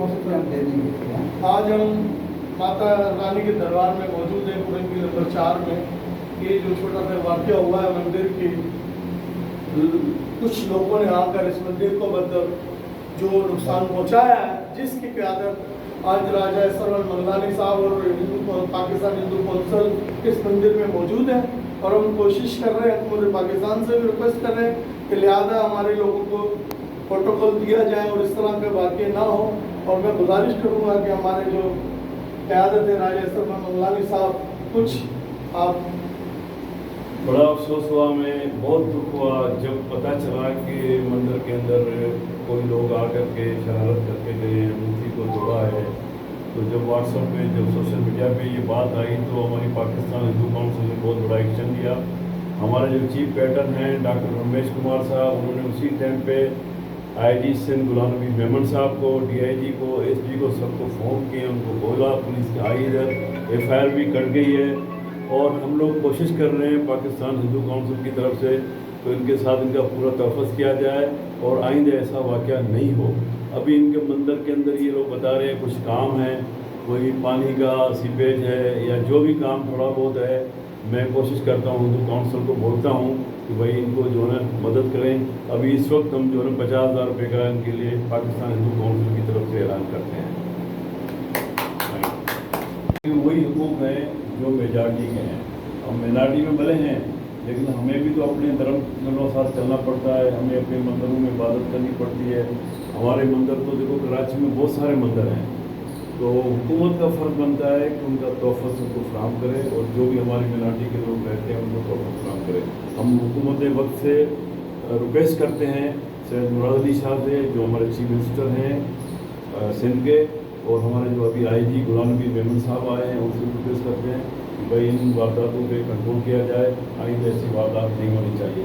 से हम दे देंगे। आज हम माता रानी के दरबार में मौजूद हैं, पुरंगी नंबर 4 में। ये जो छोटा सा वाक़या हुआ है मंदिर की, कुछ लोगों ने आकर इस मंदिर को मतलब जो नुकसान पहुंचाया है, जिसकी क़यादत आज राजा सरवन मंगलानी साहब और पाकिस्तान हिंदू कौंसिल इस मंदिर में मौजूद है। और हम कोशिश कर रहे हैं, हुकूमत पाकिस्तान से भी रिक्वेस्ट कर रहे हैं कि लिहाजा हमारे लोगों को प्रोटोकॉल दिया जाए और इस तरह के वाक़े ना हो। और मैं गुजारिश करूँगा कि हमारे जो क़यादत है राजा सरवन मंगलानी साहब, कुछ आप। बड़ा अफसोस हुआ, हमें बहुत दुख हुआ जब पता चला कि मंदिर के अंदर कोई लोग आकर के शरारत करके गए हैं, मूर्ति को तोड़ा है। तो जब व्हाट्सएप पे, जब सोशल मीडिया पे ये बात आई तो हमारी पाकिस्तान हिंदू काउंसिल ने बहुत बड़ा एक्शन लिया। हमारे जो चीफ पैटर्न हैं डॉक्टर रमेश कुमार साहब, उन्होंने उसी टाइम पे आईजी सिंध गुलाम नबी मेमन साहब को, डीआईजी को, एसपी को, सबको फ़ोन किए, उनको बोला पुलिस आई इधर, एफआईआर भी कट गई है। और हम लोग कोशिश कर रहे हैं पाकिस्तान हिंदू काउंसिल की तरफ से तो इनके साथ इनका पूरा तहफ़्फ़ुज़ किया जाए और आइंदा ऐसा वाक़या नहीं हो। अभी इनके मंदिर के अंदर ये लोग बता रहे हैं कुछ काम है, कोई पानी का सीपेज है या जो भी काम थोड़ा बहुत है। मैं कोशिश करता हूँ, हिंदू काउंसिल को बोलता हूँ कि भाई इनको जो है मदद करें। अभी इस वक्त हम जो है 50,000 रुपये का इनके लिए पाकिस्तान हिंदू काउंसिल की तरफ से ऐलान करते हैं। वही हुकूक हैं जो मेजॉरिटी के हैं। हम मेजॉरिटी में भले हैं लेकिन हमें भी तो अपने धर्म के साथ चलना पड़ता है, हमें अपने मंदिरों में इबादत करनी पड़ती है। हमारे मंदिर तो देखो कराची में बहुत सारे मंदिर हैं, तो हुकूमत का फ़र्ज़ बनता है कि उनका तोहफ़ा उनको फराहम करे और जो भी हमारी मिनाटी के लोग रहते हैं उनको तोहफ़ा फराहम करे। हम हुकूमत वक्त से रिक्वेस्ट करते हैं सैयद मुराद अली शाह से, जो हमारे चीफ मिनिस्टर हैं सिंध के, और हमारे जो अभी आईजी गुलाम नबी मेमन साहब आए हैं, उनसे रिक्वेस्ट करते हैं कि भाई इन वारदातों पे कंट्रोल किया जाए, आइंदा ऐसी वारदात नहीं होनी चाहिए।